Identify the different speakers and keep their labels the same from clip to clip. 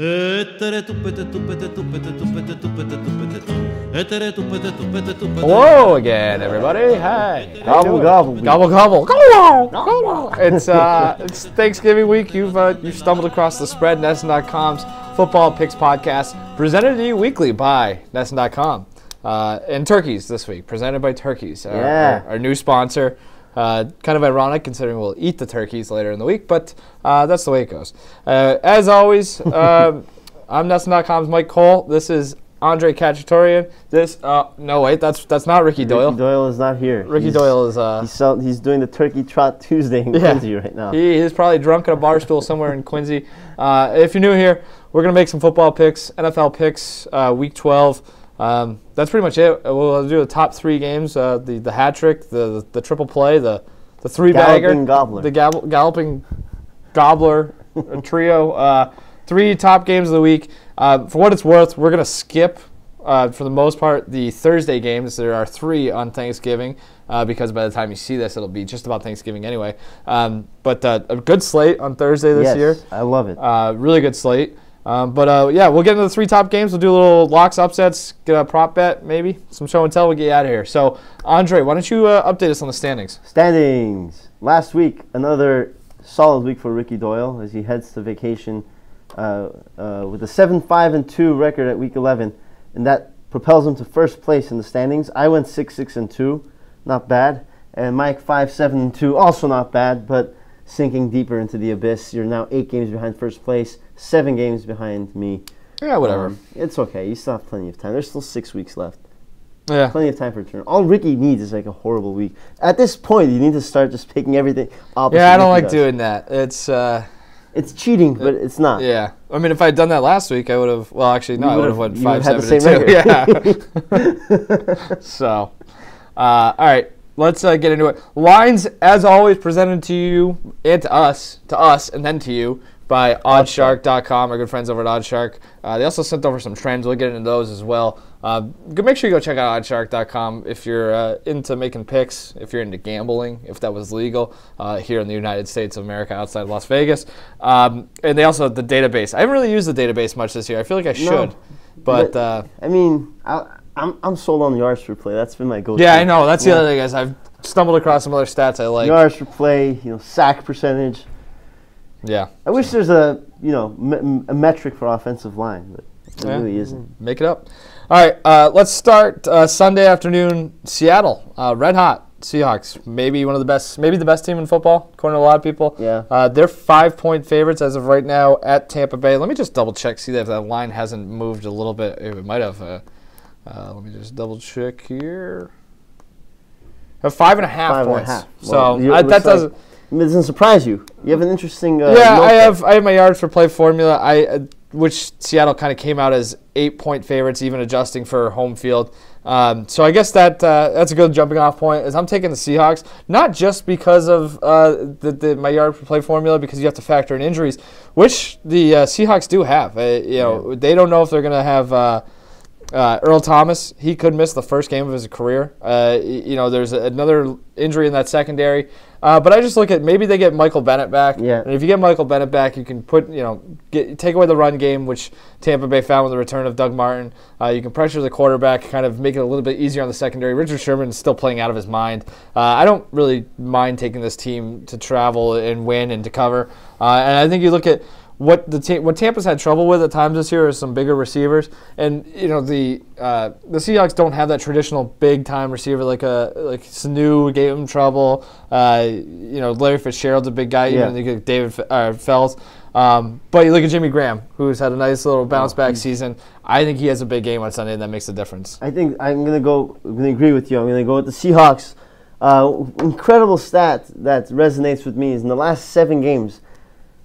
Speaker 1: Hello again, everybody. Hi.
Speaker 2: Gobble gobble.
Speaker 1: Gobble gobble. Gobble gobble. It's Thanksgiving week. You've stumbled across the spread, Nesson.com's Football Picks podcast, presented to you weekly by Nesson.com. And Turkeys this week, presented by Turkeys, our new sponsor. Kind of ironic considering we'll eat the turkeys later in the week, but that's the way it goes. As always, I'm Nesson.com's Mike Cole. This is Andre Kachatourian. That's not Ricky Doyle.
Speaker 2: Ricky Doyle is not here.
Speaker 1: Doyle is
Speaker 2: he's doing the Turkey Trot Tuesday in Quincy right now.
Speaker 1: He is probably drunk at a bar stool somewhere in Quincy. If you're new here, we're gonna make some football picks, NFL picks, Week 12. That's pretty much it. We'll do the top three games: the hat trick, the triple play, the three bagger, the galloping gobbler trio. Three top games of the week. For what it's worth, we're gonna skip for the most part the Thursday games. There are three on Thanksgiving because by the time you see this, it'll be just about Thanksgiving anyway. But a good slate on Thursday this year.
Speaker 2: I love it.
Speaker 1: Really good slate. We'll get into the three top games. We'll do a little locks, upsets, get a prop bet, maybe some show and tell. We'll get you out of here. So, Andre, why don't you update us on the standings?
Speaker 2: Standings. Last week, another solid week for Ricky Doyle as he heads to vacation with a 7-5-2 record at Week 11, and that propels him to first place in the standings. I went 6-6-2, not bad, and Mike 5-7-2, also not bad, but sinking deeper into the abyss. You're now 8 games behind first place, 7 games behind me.
Speaker 1: Yeah, whatever.
Speaker 2: It's okay. You still have plenty of time. There's still 6 weeks left.
Speaker 1: Yeah.
Speaker 2: Plenty of time for a turn. All Ricky needs is like a horrible week. At this point, you need to start just picking everything opposite.
Speaker 1: Yeah, I don't like doing that.
Speaker 2: It's cheating, but it's not.
Speaker 1: Yeah. I mean, if I had done that last week, I would have. Well, actually, no, I would have went 5-7-2. Yeah. So, all right. Let's get into it. Lines, as always, presented to you and to us, and then to you by OddsShark.com, our good friends over at OddsShark. They also sent over some trends. We'll get into those as well. Make sure you go check out OddsShark.com if you're into making picks, if you're into gambling, if that was legal here in the United States of America outside of Las Vegas. And they also have the database. I haven't really used the database much this year. I feel like I should. But
Speaker 2: I mean, I'm sold on yards per play. That's been my go-to.
Speaker 1: Yeah, I know. That's the other thing, guys. I've stumbled across some other stats I like.
Speaker 2: Yards per play, sack percentage.
Speaker 1: Yeah.
Speaker 2: I wish there's a metric for offensive line, but there really isn't.
Speaker 1: Make it up. All right, let's start Sunday afternoon. Seattle, red hot Seahawks. Maybe the best team in football, according to a lot of people.
Speaker 2: Yeah.
Speaker 1: They're 5-point favorites as of right now at Tampa Bay. Let me just double check, see if that line hasn't moved a little bit. It might have. Let me just double check here. Have 5.5 points.
Speaker 2: Well,
Speaker 1: so that doesn't.
Speaker 2: It doesn't surprise you. You have an interesting.
Speaker 1: I have my yards per play formula. Which Seattle kind of came out as 8-point favorites, even adjusting for home field. So I guess that's a good jumping off point. Is I'm taking the Seahawks, not just because of my yard per play formula, because you have to factor in injuries, which the Seahawks do have. They don't know if they're going to have. Earl Thomas, he could miss the first game of his career. There's another injury in that secondary. But I just look at maybe they get Michael Bennett back.
Speaker 2: Yeah.
Speaker 1: And if you get Michael Bennett back, you can take away the run game, which Tampa Bay found with the return of Doug Martin. You can pressure the quarterback, kind of make it a little bit easier on the secondary. Richard Sherman is still playing out of his mind. I don't really mind taking this team to travel and win and to cover. And I think you look at what Tampa's had trouble with at times this year is some bigger receivers, and the Seahawks don't have that traditional big time receiver like Sanu gave him trouble. Larry Fitzgerald's a big guy. Even you get David Fells. But you look at Jimmy Graham, who's had a nice little bounce back season. I think he has a big game on Sunday, and that makes a difference.
Speaker 2: I think I'm gonna agree with you. I'm gonna go with the Seahawks. Incredible stat that resonates with me is in the last 7 games,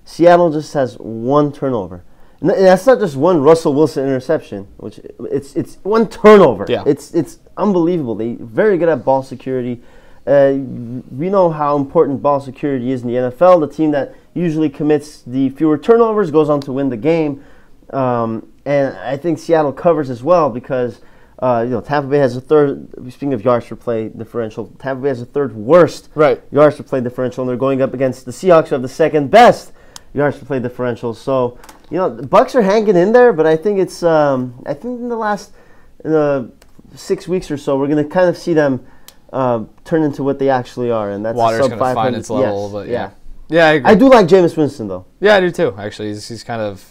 Speaker 2: Seattle just has 1 turnover. And that's not just one Russell Wilson interception, which it's 1 turnover.
Speaker 1: Yeah.
Speaker 2: It's unbelievable. They're very good at ball security. We know how important ball security is in the NFL. The team that usually commits the fewer turnovers goes on to win the game. And I think Seattle covers as well because Tampa Bay has a third. Speaking of yards per play differential, Tampa Bay has a third worst yards per play differential, and they're going up against the Seahawks, who have the second best yards per play differential. So, the Bucs are hanging in there, but I think it's I think in the last 6 weeks or so, we're going to kind of see them turn into what they actually are, and that's
Speaker 1: Water's
Speaker 2: sub
Speaker 1: going to find
Speaker 2: 500.
Speaker 1: its level,
Speaker 2: Yes,
Speaker 1: but
Speaker 2: yeah.
Speaker 1: Yeah, I agree.
Speaker 2: I do like Jameis Winston, though.
Speaker 1: Yeah, I do too, actually. He's kind of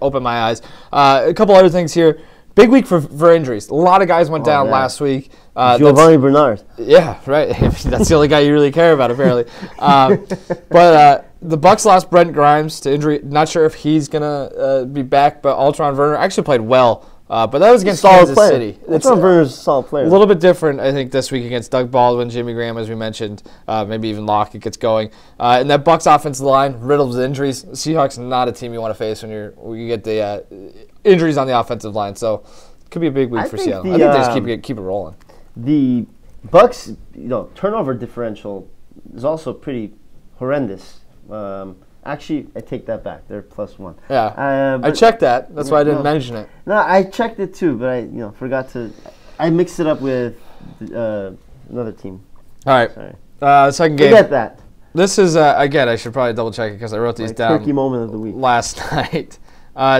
Speaker 1: opened my eyes. A couple other things here. Big week for injuries. A lot of guys went down last week.
Speaker 2: Giovanni Bernard.
Speaker 1: Yeah, right. That's the only guy you really care about, apparently. But the Bucs lost Brent Grimes to injury. Not sure if he's going to be back, but Altron Werner actually played well. But that was against Kansas City.
Speaker 2: Altron Werner's a solid player.
Speaker 1: A little bit different, I think, this week against Doug Baldwin, Jimmy Graham, as we mentioned. Maybe even Lockett gets going. And that Bucs offensive line riddled with injuries. Seahawks not a team you want to face when you get the injuries on the offensive line. So it could be a big week for Seattle. I think they just keep it rolling.
Speaker 2: The Bucs, turnover differential is also pretty horrendous. Actually, I take that back. They're +1.
Speaker 1: Yeah, I checked that. That's why I didn't mention it.
Speaker 2: No, I checked it too, but I forgot to. I mixed it up with another team.
Speaker 1: All right.
Speaker 2: Sorry.
Speaker 1: Second game.
Speaker 2: Forget that.
Speaker 1: This is again. I should probably double check it because I wrote these down.
Speaker 2: Turkey moment of the week
Speaker 1: last night.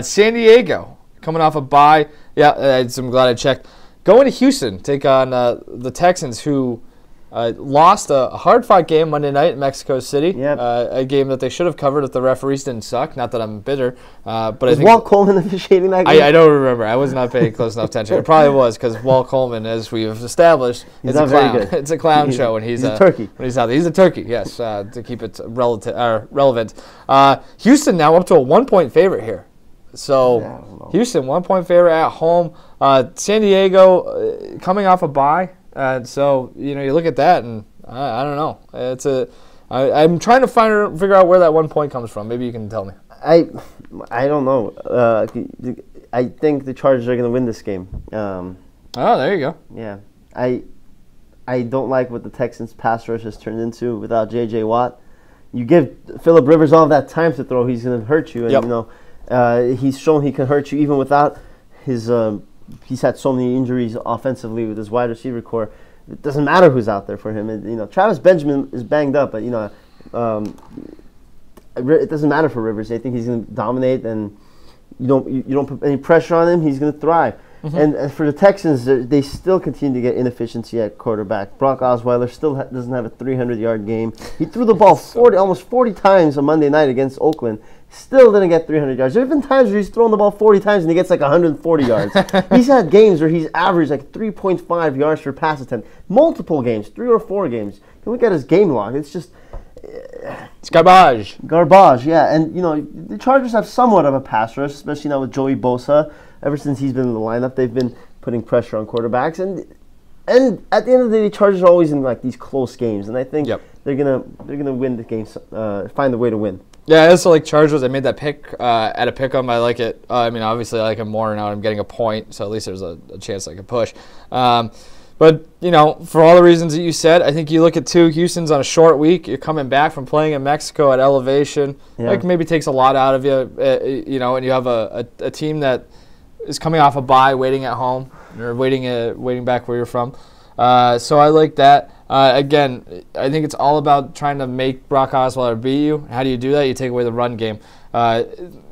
Speaker 1: San Diego coming off a bye. Yeah, I'm glad I checked. Going to Houston, take on the Texans, who lost a hard-fought game Monday night in Mexico City.
Speaker 2: Yep.
Speaker 1: A game that they should have covered if the referees didn't suck. Not that I'm bitter, but
Speaker 2: was Walt Coleman officiating that game?
Speaker 1: I don't remember. I was not paying close enough attention. It probably was because Walt Coleman, as we have established, is a clown. It's a clown show when he's
Speaker 2: a turkey.
Speaker 1: When he's out there, he's a turkey. Yes, to keep it relevant. Houston now up to a 1-point favorite here. So Houston 1-point favorite at home. San Diego coming off a bye. So you look at that, and I don't know. I'm trying to figure out where that 1 point comes from. Maybe you can tell me.
Speaker 2: I don't know. I think the Chargers are going to win this game.
Speaker 1: Oh, there you go.
Speaker 2: Yeah, I don't like what the Texans' pass rush has turned into without J.J. Watt. You give Phillip Rivers all of that time to throw, he's going to hurt you, and he's shown he can hurt you even without his. He's had so many injuries offensively with his wide receiver core. It doesn't matter who's out there for him. And, Travis Benjamin is banged up, but it doesn't matter for Rivers. I think he's going to dominate, and you don't put any pressure on him. He's going to thrive. Mm-hmm. And for the Texans, they still continue to get inefficiency at quarterback. Brock Osweiler still doesn't have a 300-yard game. He threw the ball almost 40 times on Monday night against Oakland. Still didn't get 300 yards. There have been times where he's thrown the ball 40 times and he gets like 140 yards. He's had games where he's averaged like 3.5 yards per pass attempt. Multiple games, 3 or 4 games. You can look at his game log. It's just...
Speaker 1: It's garbage.
Speaker 2: Garbage, yeah. And, the Chargers have somewhat of a pass rush, especially now with Joey Bosa. Ever since he's been in the lineup, they've been putting pressure on quarterbacks. And at the end of the day, the Chargers are always in like these close games. And I think they're gonna win the game, find a way to win.
Speaker 1: Yeah, I also like Chargers. I made that pick at a pick-em. I like it. Obviously, I like him more now. I'm getting a point, so at least there's a chance I can push. But, for all the reasons that you said, I think you look at Houston's on a short week. You're coming back from playing in Mexico at elevation. Yeah. Like maybe takes a lot out of you, and you have a team that is coming off a bye, waiting at home, or waiting back where you're from. So I like that. Again, I think it's all about trying to make Brock Osweiler beat you. How do you do that? You take away the run game.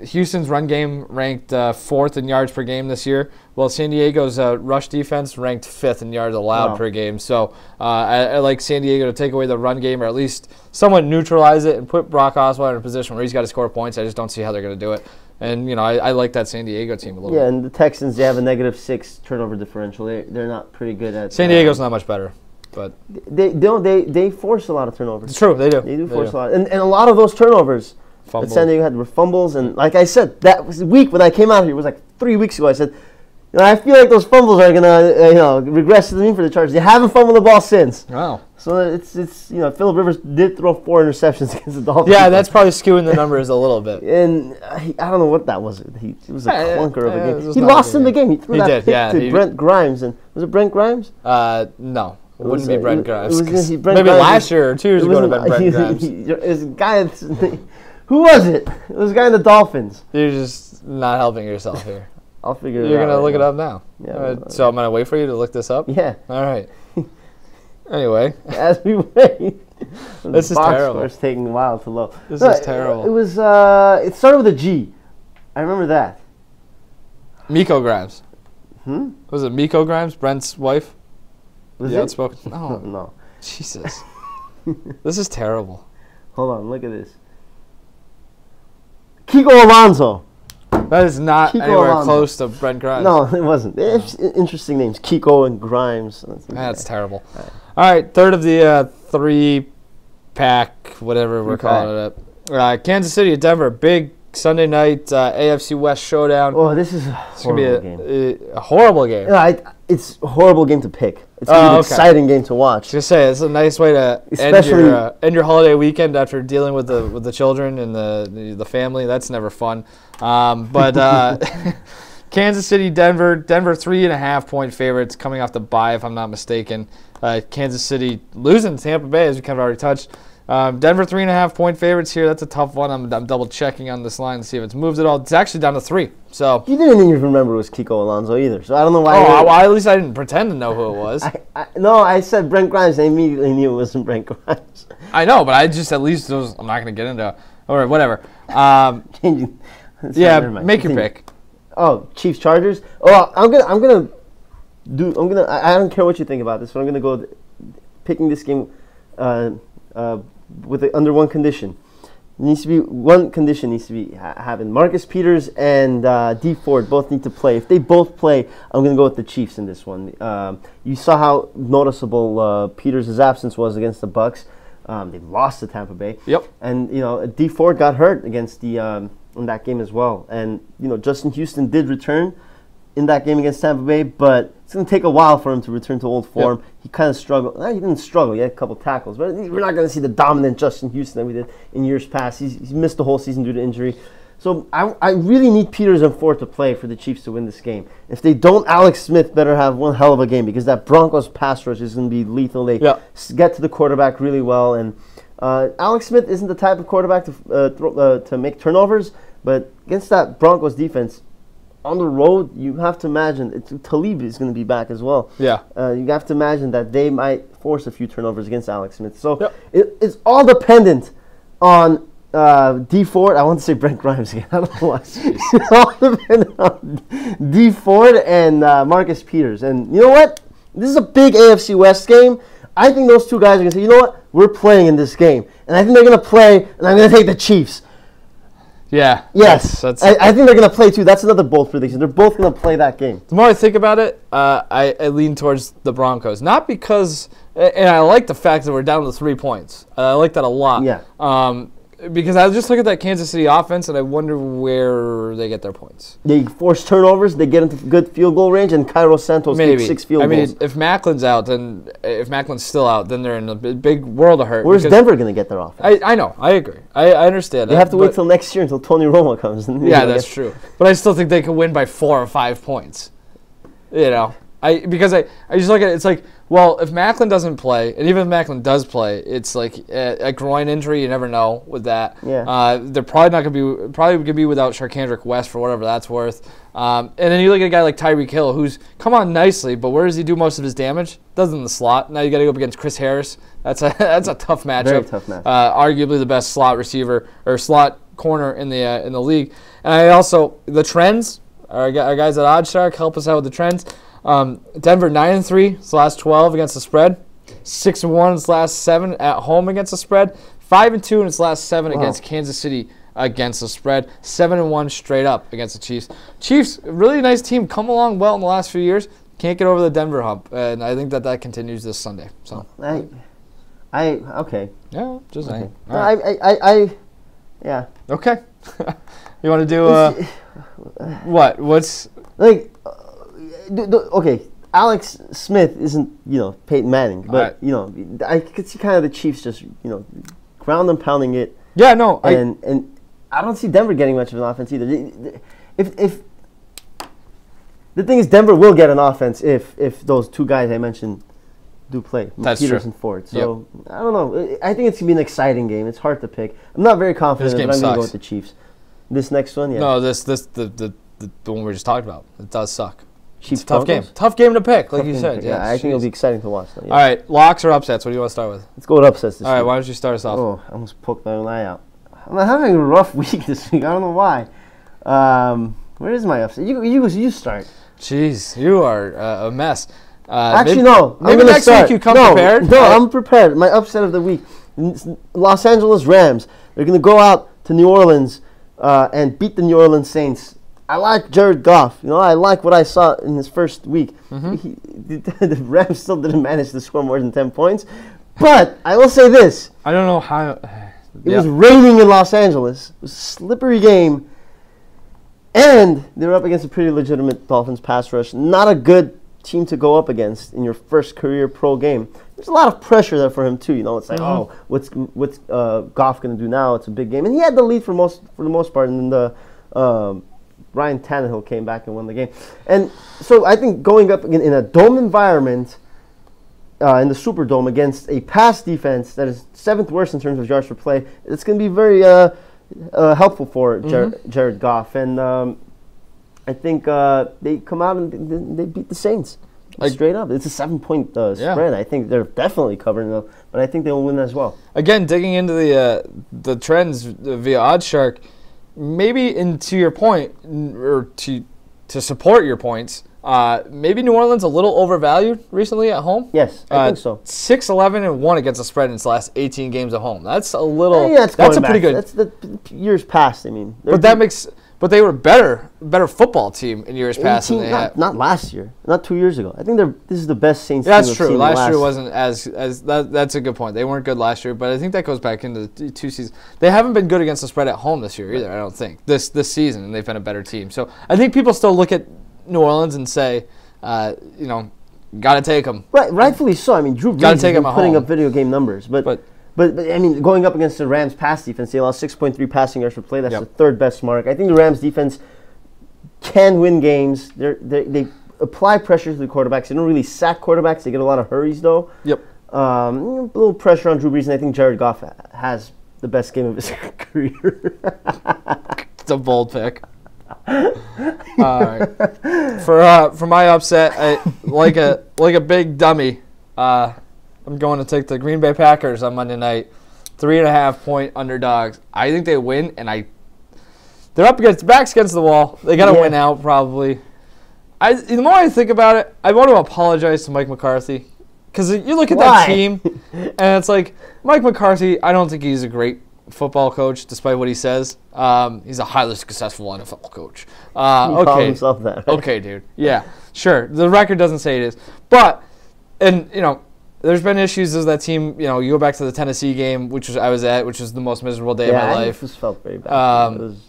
Speaker 1: Houston's run game ranked 4th in yards per game this year, while San Diego's rush defense ranked 5th in yards allowed per game. So I like San Diego to take away the run game, or at least somewhat neutralize it and put Brock Osweiler in a position where he's got to score points. I just don't see how they're going to do it. And, I like that San Diego team a little bit.
Speaker 2: Yeah, and the Texans, they have a -6 turnover differential. They're not pretty good at...
Speaker 1: San Diego's not much better. But
Speaker 2: they force a lot of turnovers.
Speaker 1: It's true, they do.
Speaker 2: They do force a lot. And a lot of those turnovers that San Diego had were fumbles. And like I said, that was the week when I came out here, it was like 3 weeks ago, I said, I feel like those fumbles are going to regress to the mean for the Chargers. They haven't fumbled the ball since.
Speaker 1: Wow.
Speaker 2: So it's Phillip Rivers did throw 4 interceptions against the Dolphins.
Speaker 1: Yeah, that's probably skewing the numbers a little bit.
Speaker 2: And I don't know what that was. It was a clunker of a game. He lost in the game. He threw that pick to Brent Grimes. And was it Brent Grimes?
Speaker 1: No. It wouldn't be Brent Grimes.
Speaker 2: Maybe
Speaker 1: Grimes last year or 2 years ago it would have been Brent Grimes.
Speaker 2: It was a guy who was it? It was a guy in the Dolphins.
Speaker 1: You're just not helping yourself here.
Speaker 2: I'll figure it out.
Speaker 1: You're going to look it up now.
Speaker 2: Yeah.
Speaker 1: So I'm going to wait for you to look this up?
Speaker 2: Yeah.
Speaker 1: All right. Anyway.
Speaker 2: As we wait.
Speaker 1: This is
Speaker 2: box
Speaker 1: terrible.
Speaker 2: score's taking a while to load.
Speaker 1: This is terrible.
Speaker 2: It was. It started with a G. I remember that.
Speaker 1: Miko Grimes. Was it Miko Grimes, Brent's wife?
Speaker 2: Was
Speaker 1: the
Speaker 2: it?
Speaker 1: outspoken? No.
Speaker 2: No.
Speaker 1: Jesus. This is terrible.
Speaker 2: Hold on. Look at this. Kiko Alonso.
Speaker 1: That is not
Speaker 2: Kiko
Speaker 1: anywhere
Speaker 2: Alonso.
Speaker 1: close to Brent Grimes.
Speaker 2: No, it wasn't. Interesting names. Kiko and Grimes.
Speaker 1: That's terrible. All right, third of the three-pack, whatever we're calling it. Kansas City at Denver, big Sunday night AFC West showdown.
Speaker 2: Oh, this is a horrible
Speaker 1: game. A horrible game.
Speaker 2: Yeah, it's a horrible game to pick. It's going to be an exciting game to watch.
Speaker 1: I was gonna say it's a nice way to end your holiday weekend after dealing with the children and the family. That's never fun. But Kansas City, Denver 3.5-point favorites coming off the bye, if I'm not mistaken. Kansas City losing to Tampa Bay, as we kind of already touched. Denver 3.5-point favorites here. That's a tough one. I'm double checking on this line to see if it's moved at all. It's actually down to 3. So
Speaker 2: you didn't even remember it was Kiko Alonso either. So I don't know why.
Speaker 1: At least I didn't pretend to know who it was.
Speaker 2: I said Brent Grimes. I immediately knew it wasn't Brent Grimes.
Speaker 1: I know, but I just at least was. I'm not going to get into it. Or whatever.
Speaker 2: Changing.
Speaker 1: Yeah, make your pick.
Speaker 2: Oh, Chiefs Chargers. Oh, I don't care what you think about this, but I'm gonna go picking this game under one condition. One condition needs to be having Marcus Peters and D Ford both need to play. If they both play, I'm going to go with the Chiefs in this one. You saw how noticeable Peters' absence was against the Bucs. They lost to Tampa Bay.
Speaker 1: Yep.
Speaker 2: And D Ford got hurt against in that game as well. And Justin Houston did return in that game against Tampa Bay, but it's going to take a while for him to return to old form. Yep. He kind of struggled. He didn't struggle. He had a couple tackles, but we're not going to see the dominant Justin Houston that we did in years past. He's missed the whole season due to injury. So I really need Peters and Ford to play for the Chiefs to win this game. If they don't, Alex Smith better have one hell of a game because that Broncos pass rush is going to be lethal. They get to the quarterback really well, and Alex Smith isn't the type of quarterback to make turnovers, but against that Broncos defense, on the road, you have to imagine Talib is going to be back as well.
Speaker 1: Yeah.
Speaker 2: You have to imagine that they might force a few turnovers against Alex Smith. So it's all dependent on D Ford. I want to say Brent Grimes again. I don't know why. It's all dependent on D Ford and Marcus Peters. And you know what? This is a big AFC West game. I think those two guys are going to say, you know what? We're playing in this game. And I think they're going to play, and I'm going to take the Chiefs.
Speaker 1: Yeah.
Speaker 2: Yes. I think they're going to play, too. That's another bold prediction. They're both going to play that game.
Speaker 1: The more I think about it, I lean towards the Broncos. Not because – and I like the fact that we're down to 3 points. I like that a lot.
Speaker 2: Yeah.
Speaker 1: Because I just look at that Kansas City offense, and I wonder where they get their points.
Speaker 2: They force turnovers, they get into good field goal range, and Cairo Santos takes 6 field goals.
Speaker 1: I mean, if Macklin's out, if Macklin's still out, then they're in a big world of hurt.
Speaker 2: Where's Denver going to get their offense?
Speaker 1: I know. I agree. I understand.
Speaker 2: They have to wait till next year until Tony Romo comes.
Speaker 1: Yeah, that's true. But I still think they could win by 4 or 5 points. Because I just look at it, it's like, well, if Macklin doesn't play, and even if Macklin does play, it's like a groin injury. You never know with that.
Speaker 2: Yeah.
Speaker 1: They're probably going to be without Sharkandrick West for whatever that's worth. And then you look at a guy like Tyreek Hill, who's come on nicely, but where does he do most of his damage? Does in the slot. Now you got to go up against Chris Harris. That's a tough matchup.
Speaker 2: Very tough matchup.
Speaker 1: Arguably the best slot receiver or slot corner in the league. And I also the trends. Our guys at OddsShark help us out with the trends. Denver 9-3 its last 12 against the spread, 6-1 its last 7 at home against the spread, 5-2 in its last 7 against Kansas City against the spread, 7-1 straight up against the Chiefs. Chiefs, really nice team, come along well in the last few years. Can't get over the Denver hump, and I think that continues this Sunday. So
Speaker 2: okay.
Speaker 1: Yeah, just saying.
Speaker 2: Right. Yeah.
Speaker 1: Okay. You want to do what? What's
Speaker 2: like? Okay, Alex Smith isn't Peyton Manning, but I could see kind of the Chiefs just ground and pounding it.
Speaker 1: Yeah, no,
Speaker 2: and I don't see Denver getting much of an offense either. If the thing is, Denver will get an offense if those two guys I mentioned do play, Peters and Ford. So I don't know. I think it's gonna be an exciting game. It's hard to pick. I'm not very confident, but I'm gonna go with the Chiefs. This next one, yeah.
Speaker 1: No, the one we just talked about. It does suck.
Speaker 2: Chiefs
Speaker 1: It's a tough game.
Speaker 2: Broncos?
Speaker 1: Tough game to pick, like
Speaker 2: Tough
Speaker 1: you
Speaker 2: game
Speaker 1: said.
Speaker 2: pick.
Speaker 1: Yeah,
Speaker 2: I think it'll be exciting to watch. Though, yeah.
Speaker 1: All right, locks or upsets? What do you want to start with?
Speaker 2: Let's go with upsets this
Speaker 1: All right,
Speaker 2: week.
Speaker 1: why don't you start us off?
Speaker 2: Oh, I almost poked my own eye out. I'm having a rough week this week. I don't know why. Where is my upset? You start.
Speaker 1: Jeez, you are a mess.
Speaker 2: Actually, no.
Speaker 1: Maybe next week you come prepared.
Speaker 2: No, I'm prepared. My upset of the week: Los Angeles Rams. They're going to go out to New Orleans and beat the New Orleans Saints. I like Jared Goff. I like what I saw in his first week. The Rams still didn't manage to score more than 10 points. But I will say this.
Speaker 1: I don't know how.
Speaker 2: It was raining in Los Angeles. It was a slippery game. And they were up against a pretty legitimate Dolphins pass rush. Not a good team to go up against in your first career pro game. There's a lot of pressure there for him too. It's like, what's Goff going to do now? It's a big game, and he had the lead for the most part. And then Ryan Tannehill came back and won the game. And so I think going up in a dome environment, in the Superdome against a pass defense that is 7th worst in terms of yards per play, it's going to be very helpful for Jared Goff. And I think they come out and they beat the Saints. Straight up. It's a 7-point spread. I think they're definitely covering them, but I think they'll win as well. Again,
Speaker 1: digging into the trends via OddsShark, maybe into your point, or to support your points, maybe New Orleans a little overvalued recently at home.
Speaker 2: Yes, I think so.
Speaker 1: 6-11-1 against the spread in its last 18 games at home. That's a little.
Speaker 2: That's
Speaker 1: a pretty good.
Speaker 2: That's the years past. I mean,
Speaker 1: but they were a better football team in years past than they had.
Speaker 2: Not last year, not 2 years ago. I think this is the best Saints team.
Speaker 1: That's true. Last year wasn't as that's a good point. They weren't good last year, but I think that goes back into the 2 seasons. They haven't been good against the spread at home this year either. I don't think this season, and they've been a better team. So I think people still look at New Orleans and say, got to take them.
Speaker 2: Right, rightfully so. I mean, Drew Brees has been putting up video game numbers, but I mean, going up against the Rams pass defense, they lost 6.3 passing yards per play. That's the 3rd best mark. I think the Rams defense can win games. They apply pressure to the quarterbacks. They don't really sack quarterbacks. They get a lot of hurries, though.
Speaker 1: Yep.
Speaker 2: A little pressure on Drew Brees, and I think Jared Goff has the best game of his career.
Speaker 1: It's a bold pick. All right. For my upset, I, like a big dummy, I'm going to take the Green Bay Packers on Monday night, 3.5-point underdogs. I think they win, and they're backs against the wall. They got to win out probably. The more I think about it, I want to apologize to Mike McCarthy, because you look at that team, and it's like Mike McCarthy. I don't think he's a great football coach, despite what he says. He's a highly successful NFL coach.
Speaker 2: He calls himself that. Right?
Speaker 1: Okay, dude. Yeah, sure. The record doesn't say it is, but there's been issues as that team. You go back to the Tennessee game, which I was at, which was the most miserable day of my life.
Speaker 2: It just felt very bad.
Speaker 1: And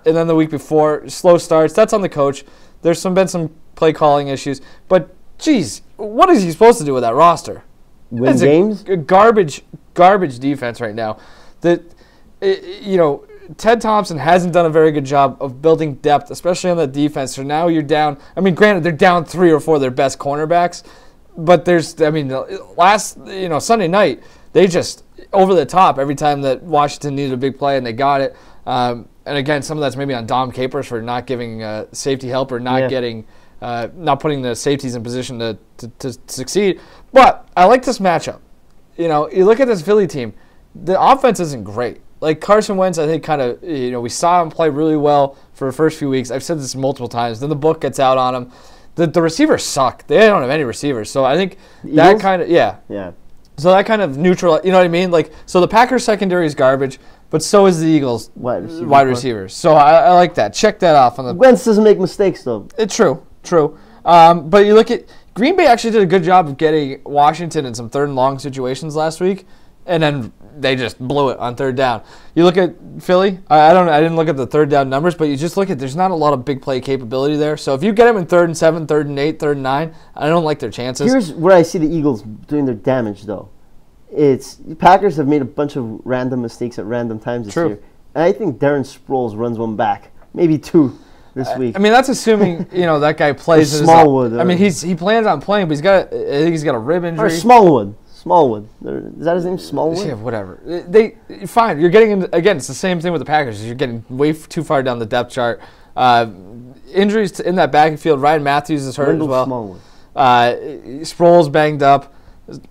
Speaker 1: then the week before, slow starts. That's on the coach. There's been some play calling issues, but geez, what is he supposed to do with that roster?
Speaker 2: Win games?
Speaker 1: A garbage defense right now. Ted Thompson hasn't done a very good job of building depth, especially on the defense. So now you're down. I mean, granted, they're down 3 or 4 of their best cornerbacks, but Sunday night, they just over the top every time that Washington needed a big play, and they got it. And again, some of that's maybe on Dom Capers for not giving safety help or not getting, not putting the safeties in position to succeed. But I like this matchup. You look at this Philly team. The offense isn't great. Like Carson Wentz, I think we saw him play really well for the first few weeks. I've said this multiple times. Then the book gets out on him. The receivers suck. They don't have any receivers. So I think that kind of, yeah. So that kind of neutral, you know what I mean? So the Packers secondary is garbage, but so is the Eagles wide receivers. So I like that. Check that off.
Speaker 2: Wentz doesn't make mistakes, though.
Speaker 1: It's true. But you look at, Green Bay actually did a good job of getting Washington in some 3rd and long situations last week, and then they just blew it on 3rd down. You look at Philly. I didn't look at the 3rd down numbers, but you just look at, there's not a lot of big play capability there. So if you get them in 3rd and 7, 3rd and 8, 3rd and 9, I don't like their chances.
Speaker 2: Here's where I see the Eagles doing their damage, though. The Packers have made a bunch of random mistakes at random times this year. And I think Darren Sproles runs one back, maybe 2 this week.
Speaker 1: I mean, that's assuming that guy plays.
Speaker 2: Smallwood.
Speaker 1: I mean, he plans on playing, but I think he's got a rib injury.
Speaker 2: Or Smallwood. Is that his name? Smallwood?
Speaker 1: Yeah, whatever. Fine. You're getting into, again, it's the same thing with the Packers. You're getting way too far down the depth chart. injuries in that backfield. Ryan Matthews is hurt as well.
Speaker 2: Smallwood.
Speaker 1: Sproul's banged up.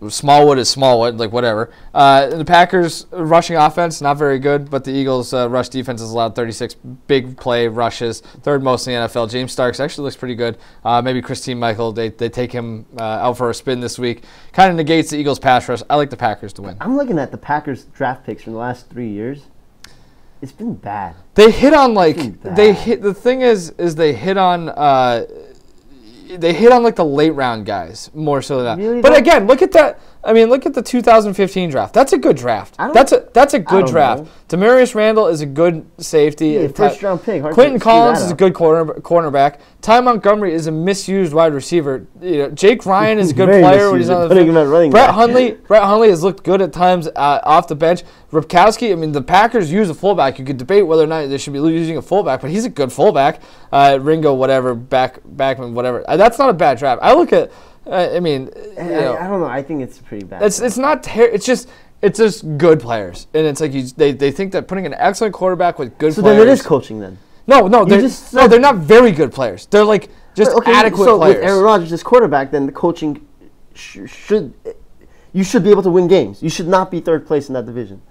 Speaker 1: Smallwood is Smallwood, like whatever. The Packers' rushing offense, not very good, but the Eagles' rush defense has allowed 36 big play rushes, third most in the NFL. James Starks actually looks pretty good. Maybe Christine Michael, they take him out for a spin this week. Kind of negates the Eagles' pass rush. I like the Packers to win.
Speaker 2: I'm looking at the Packers' draft picks from the last 3 years. It's been bad.
Speaker 1: They hit on the thing is they hit on. They hit on like the late round guys more so than that. Really, but again, look at that. I mean, look at the 2015 draft. That's a good draft. That's a good draft.
Speaker 2: Know.
Speaker 1: Demarius Randall is a good safety.
Speaker 2: Yeah, first round pick.
Speaker 1: Quentin Collins is a good cornerback. Ty Montgomery is a misused wide receiver. Jake Ryan is a good player when he's on the field. Brett Hundley has looked good at times off the bench. Ripkowski, I mean, the Packers use a fullback. You could debate whether or not they should be using a fullback, but he's a good fullback. Ringo, whatever, Backman, whatever. That's not a bad draft. I look at. I mean,
Speaker 2: I don't know. I think it's pretty bad.
Speaker 1: It's not it's just good players, and it's like they think that putting an excellent quarterback with good players.
Speaker 2: So then it is coaching then.
Speaker 1: No, they're not very good players. They're like just adequate players.
Speaker 2: So with Aaron Rodgers as quarterback, then the coaching should be able to win games. You should not be third place in that division.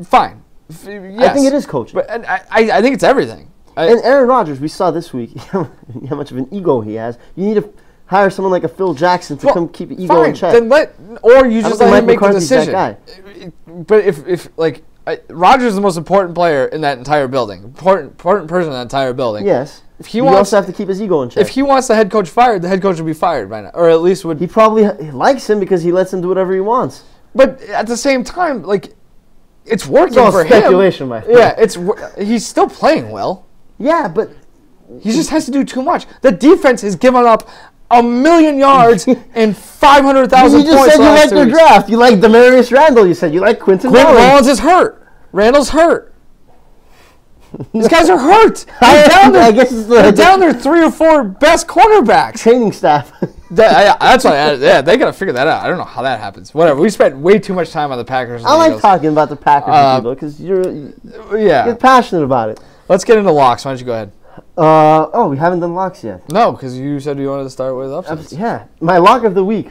Speaker 1: Fine, yes.
Speaker 2: I think it is coaching,
Speaker 1: but and I think it's everything.
Speaker 2: And Aaron Rodgers, we saw this week how much of an ego he has. You need to hire someone like a Phil Jackson to come keep ego in check.
Speaker 1: Then or you just let him make the decision. But if Rodgers is the most important player in that entire building, important person in that entire building.
Speaker 2: Yes. He also have to keep his ego in check.
Speaker 1: If he wants the head coach fired, the head coach would be fired by now, or at least would.
Speaker 2: He probably likes him because he lets him do whatever he wants.
Speaker 1: But at the same time, it's working for him.
Speaker 2: Speculation, my friend.
Speaker 1: Yeah, he's still playing well.
Speaker 2: Yeah, but
Speaker 1: he just has to do too much. The defense has given up 1,000,000 yards and 500,000 points.
Speaker 2: You just said you like their draft. You like Demarius Randall. You said you like Quentin
Speaker 1: Collins is hurt. Randall's hurt. These guys are hurt. They're down their 3 or 4 best cornerbacks.
Speaker 2: Training staff.
Speaker 1: That's why. Yeah, they got to figure that out. I don't know how that happens. Whatever. We spent way too much time on the Packers.
Speaker 2: I like talking about the Packers because you're passionate about it.
Speaker 1: Let's get into locks. Why don't you go ahead?
Speaker 2: We haven't done locks yet.
Speaker 1: No, because you said you wanted to start with upsets.
Speaker 2: Yeah. My lock of the week,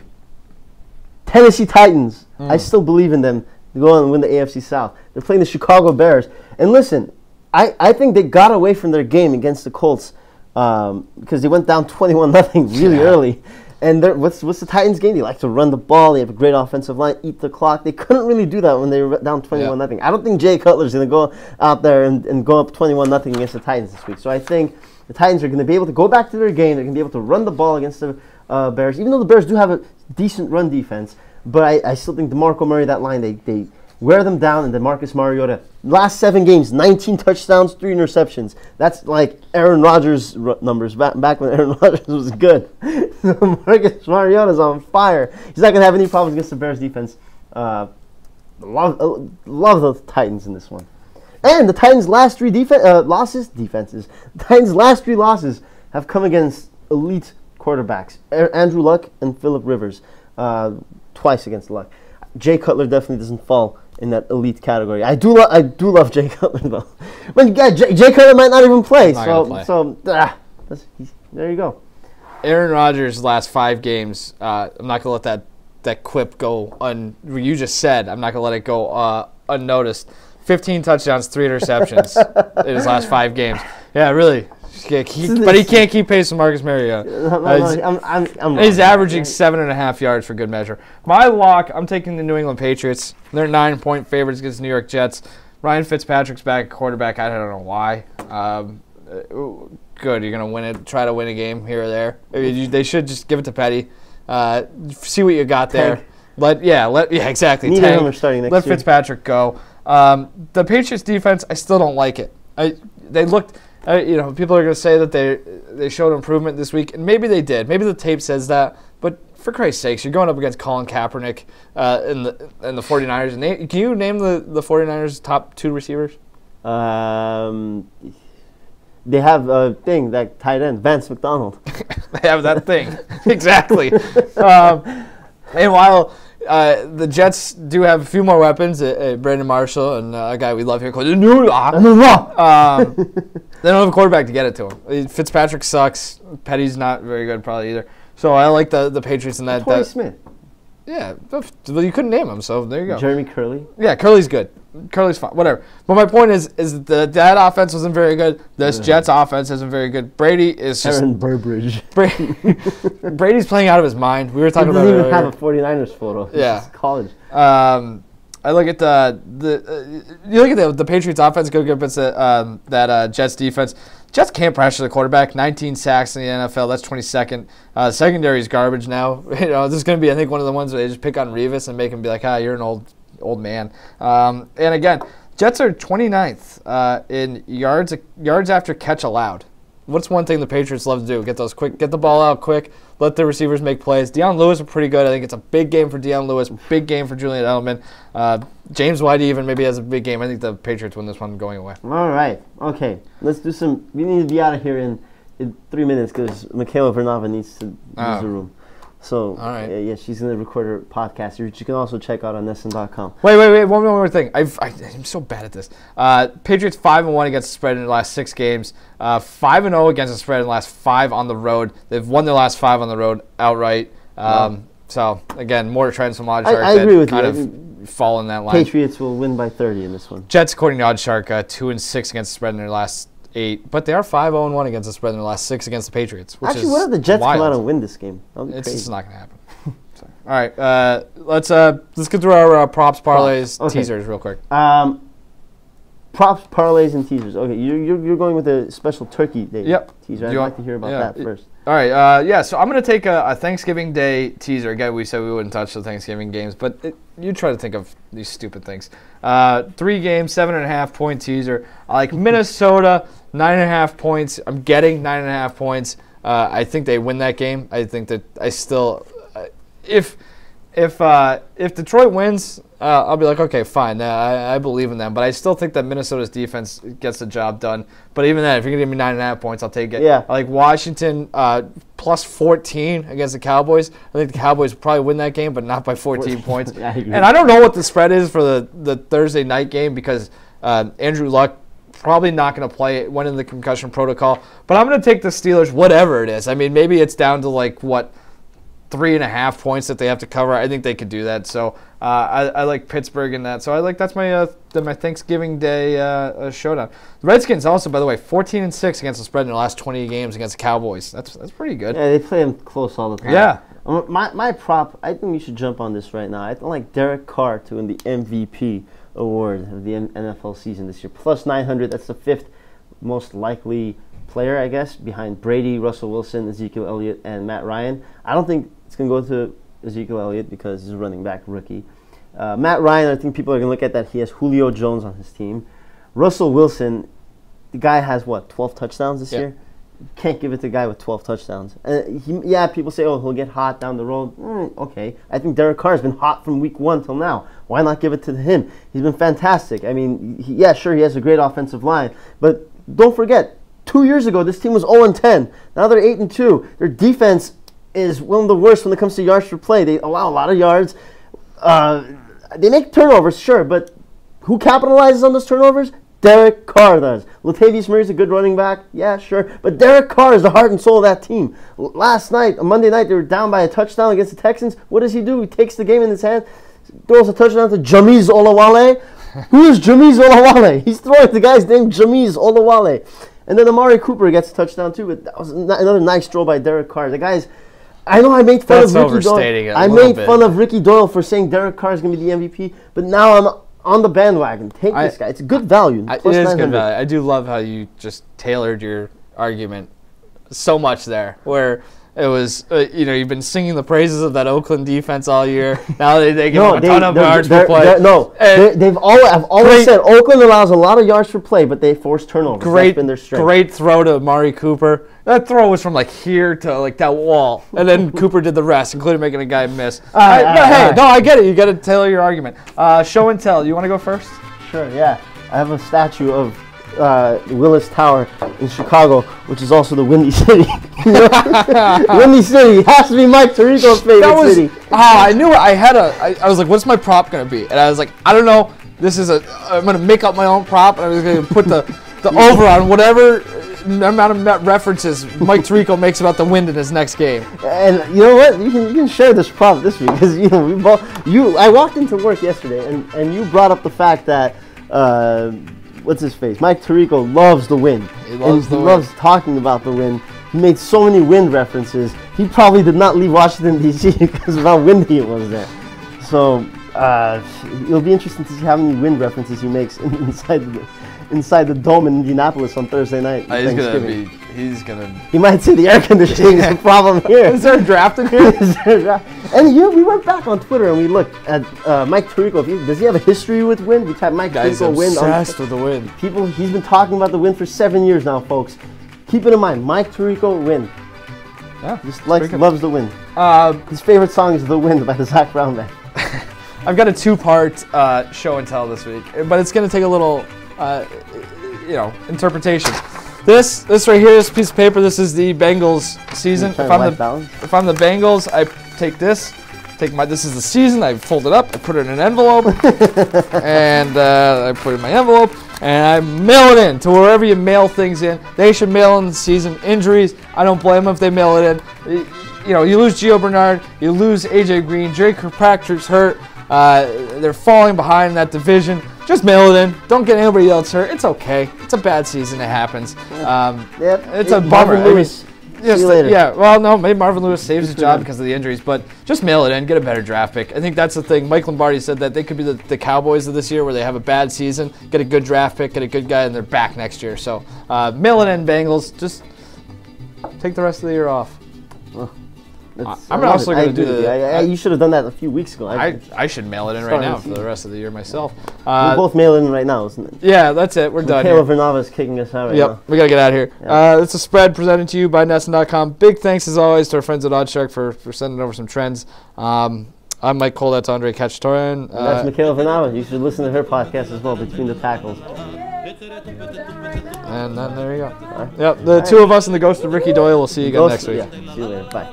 Speaker 2: Tennessee Titans. I still believe in them to go on and win the AFC South. They're playing the Chicago Bears. And listen, I think they got away from their game against the Colts because they went down 21-0 really early. And what's the Titans' game? They like to run the ball. They have a great offensive line, eat the clock. They couldn't really do that when they were down 21-0. I don't think Jay Cutler's going to go out there and go up 21-0 against the Titans this week. So I think the Titans are going to be able to go back to their game. They're going to be able to run the ball against the Bears, even though the Bears do have a decent run defense. But I still think DeMarco Murray, that line, they wear them down. And DeMarcus Mariota, last 7 games, 19 touchdowns, 3 interceptions. That's like Aaron Rodgers numbers back when Aaron Rodgers was good. Marcus Mariota's on fire. He's not going to have any problems against the Bears defense. Love the Titans in this one. And the Titans' last 3 losses have come against elite quarterbacks. Andrew Luck and Phillip Rivers. Twice against Luck. Jay Cutler definitely doesn't fall in that elite category. I do love Jay Cutler though. But Jay Cutler might not even play. There you go.
Speaker 1: Aaron Rodgers' last 5 games. I'm not gonna let that quip go you just said. I'm not gonna let it go unnoticed. 15 touchdowns, 3 interceptions in his last 5 games. Yeah, really. But he can't keep pace with Marcus Mariota. He's averaging 7.5 yards for good measure. My lock, I'm taking the New England Patriots. They're 9-point favorites against the New York Jets. Ryan Fitzpatrick's back at quarterback. I don't know why. Good, you're going to win it. Try to win a game here or there. They should just give it to Petty. See what you got there. Exactly.
Speaker 2: Neither of them are starting next year.
Speaker 1: Let Fitzpatrick go. The Patriots defense, I still don't like it. They looked... people are going to say that they showed improvement this week, and maybe they did. Maybe the tape says that, but for Christ's sakes, you're going up against Colin Kaepernick in the 49ers. Can you name the 49ers' top 2 receivers?
Speaker 2: They have a thing, that tight end, Vance McDonald.
Speaker 1: They have that thing. Exactly. And while The Jets do have a few more weapons. Brandon Marshall and a guy we love here called. They don't have a quarterback to get it to him. Fitzpatrick sucks. Petty's not very good probably either. So I like the Patriots in that.
Speaker 2: Torrey Smith.
Speaker 1: Yeah, well, you couldn't name him, so there you go.
Speaker 2: Jeremy Curley.
Speaker 1: Yeah, Curley's good. Curly's fine, whatever. But my point is that offense wasn't very good. This Jets offense isn't very good. Brady is just
Speaker 2: Aaron Burbridge.
Speaker 1: Brady's playing out of his mind. We were talking about it earlier.
Speaker 2: He doesn't even have a 49ers photo.
Speaker 1: Yeah,
Speaker 2: college.
Speaker 1: I look at you look at the Patriots offense go against that Jets defense. Jets can't pressure the quarterback. 19 sacks in the NFL. That's 22nd. Secondary is garbage now. This is going to be, I think, one of the ones where they just pick on Revis and make him be like, you're an old man. And again, Jets are 29th in yards after catch allowed. What's one thing the Patriots love to do? Get the ball out quick, let the receivers make plays. Deion Lewis are pretty good. I think it's a big game for Deion Lewis, big game for Julian Edelman. James White even maybe has a big game. I think the Patriots win this one going away.
Speaker 2: All right. Okay. Let's do some. We need to be out of here in 3 minutes because Michaela Vernava needs to use the room. So, all right. Yeah, she's going to record her podcast, which you can also check out on Nesson.com.
Speaker 1: Wait. One more thing. I'm so bad at this. Patriots 5-1 against the spread in the last 6 games. 5-0 against the spread in the last 5 on the road. They've won their last 5 on the road outright. So, again, more trends from Oddshark.
Speaker 2: I agree with you.
Speaker 1: Kind of fall in that line.
Speaker 2: Patriots will win by 30 in this one.
Speaker 1: Jets, according to Oddshark, 2-6 against the spread in their last 8, but they are 5-0-1 against the spread in their last 6 against the Patriots. Which
Speaker 2: Actually,
Speaker 1: is
Speaker 2: what if the Jets
Speaker 1: wild.
Speaker 2: come out and win this game?
Speaker 1: It's just not going to happen. All right, let's get through our props, parlays, teasers real quick.
Speaker 2: Props, parlays, and teasers. Okay, you're going with a special Turkey Day teaser. I'd like to hear about that first.
Speaker 1: All right, so I'm going to take a Thanksgiving Day teaser. Again, we said we wouldn't touch the Thanksgiving games, but you try to think of these stupid things. 3 games, 7.5 point teaser. I like Minnesota, 9.5 points. I'm getting 9.5 points. I think they win that game. I think that I still, if Detroit wins, I'll be like, okay, fine. I believe in them. But I still think that Minnesota's defense gets the job done. But even then, if you're going to give me 9.5 points, I'll take it.
Speaker 2: Yeah.
Speaker 1: I like Washington plus 14 against the Cowboys. I think the Cowboys will probably win that game, but not by 14 points. And I don't know what the spread is for the Thursday night game because Andrew Luck probably not going to play. Went in the concussion protocol. But I'm going to take the Steelers, whatever it is. I mean, maybe it's down to 3.5 points that they have to cover. I think they could do that. So I like Pittsburgh in that. So I like that's my Thanksgiving Day showdown. The Redskins also, by the way, 14-6 against the spread in their last 20 games against the Cowboys. That's pretty good.
Speaker 2: Yeah, they play them close all the time.
Speaker 1: Yeah.
Speaker 2: My prop, I think we should jump on this right now. I like Derek Carr to win the MVP award of the NFL season this year. Plus 900. That's the 5th most likely player, I guess, behind Brady, Russell Wilson, Ezekiel Elliott, and Matt Ryan. I don't think it's going to go to Ezekiel Elliott because he's a running back rookie. Matt Ryan, I think people are going to look at that. He has Julio Jones on his team. Russell Wilson, the guy has, 12 touchdowns this year? Can't give it to a guy with 12 touchdowns. People say, he'll get hot down the road. Okay. I think Derek Carr has been hot from week 1 till now. Why not give it to him? He's been fantastic. I mean, he has a great offensive line. But don't forget, 2 years ago, this team was 0-10. Now they're 8-2. Their defense is one of the worst when it comes to yards per play. They allow a lot of yards. They make turnovers, sure, but who capitalizes on those turnovers? Derek Carr does. Latavius Murray's a good running back. Yeah, sure. But Derek Carr is the heart and soul of that team. Last night, on Monday night, they were down by a touchdown against the Texans. What does he do? He takes the game in his hand, throws a touchdown to Jameez Olawale. Who is Jameez Olawale? He's throwing the guy's name Jameez Olawale. And then Amari Cooper gets a touchdown too, but that was another nice throw by Derek Carr. The guy's, I know I made fun of Ricky Doyle. I made fun of Ricky Doyle for saying Derek Carr is going to be the MVP, but now I'm on the bandwagon. Take this guy. It's good value.
Speaker 1: It is good value. I do love how you just tailored your argument so much there, where it was, you've been singing the praises of that Oakland defense all year. Now they give them a ton of yards per play.
Speaker 2: I've always said Oakland allows a lot of yards per play, but they force turnovers. That's been their strength.
Speaker 1: Great throw to Amari Cooper. That throw was from here to that wall, and then Cooper did the rest, including making a guy miss. I get it. You got to tailor your argument. Show and tell. You want to go first?
Speaker 2: Sure. Yeah, I have a statue of Willis Tower in Chicago, which is also the Windy City. Windy City has to be Mike Tirico's favorite city.
Speaker 1: I knew it. I was like, what's my prop going to be? And I was like, I don't know. I'm going to make up my own prop, and I was going to put the over on whatever amount of references Mike Tirico makes about the Wind in his next game.
Speaker 2: And you know what? You can share this prop this week because I walked into work yesterday and you brought up the fact that what's his face? Mike Tirico loves the Wind.
Speaker 1: He loves
Speaker 2: talking about the Wind. He made so many Wind references. He probably did not leave Washington D.C. because of how windy it was there. So it'll be interesting to see how many Wind references he makes inside the dome in Indianapolis on Thursday night.
Speaker 1: He
Speaker 2: might say the air conditioning is a problem here.
Speaker 1: Is there a draft in here?
Speaker 2: And we went back on Twitter and we looked at Mike Tirico. Does he have a history with Wind? We typed Mike Tirico Wind.
Speaker 1: Obsessed with the Wind.
Speaker 2: He's been talking about the Wind for 7 years now, folks. Keep it in mind, Mike Tirico Wind.
Speaker 1: Yeah,
Speaker 2: just loves the Wind. His favorite song is "The Wind" by the Zach Brown Band.
Speaker 1: I've got a 2-part show and tell this week, but it's going to take a little, interpretation. This right here, this piece of paper, this is the Bengals season. If I'm the Bengals, I take this. This is the season. I fold it up. I put it in an envelope, and I put it in my envelope, and I mail it in to wherever you mail things in. They should mail in the season injuries. I don't blame them if they mail it in. You lose Gio Bernard, you lose AJ Green, Drake Kirkpatrick's hurt. They're falling behind in that division. Just mail it in. Don't get anybody else hurt. It's okay. It's a bad season. It happens. It's a bummer.
Speaker 2: Marvin Lewis. See you later.
Speaker 1: Yeah. Well, no. Maybe Marvin Lewis saves his job because of the injuries, but just mail it in. Get a better draft pick. I think that's the thing. Mike Lombardi said that they could be the Cowboys of this year, where they have a bad season, get a good draft pick, get a good guy, and they're back next year. So mail it in, Bengals. Just take the rest of the year off. I'm also going to do that.
Speaker 2: You should have done that a few weeks ago.
Speaker 1: I should mail it in right now for the rest of the year myself.
Speaker 2: We're both mailing in right now, isn't it?
Speaker 1: Yeah, that's it. We're done.
Speaker 2: Caleb Vernava is kicking us out right now.
Speaker 1: We got to get out of here. It's a spread presented to you by Nesson.com. Big thanks, as always, to our friends at OddsShark for sending over some trends. I'm Mike Cole. That's Andre Kachtorian.
Speaker 2: That's Michaela Vernava. You should listen to her podcast as well, Between the Tackles.
Speaker 1: And then there you go. Yep, the two of us and the ghost of Ricky Doyle. We'll see you again next week.
Speaker 2: Yeah, see you later. Bye.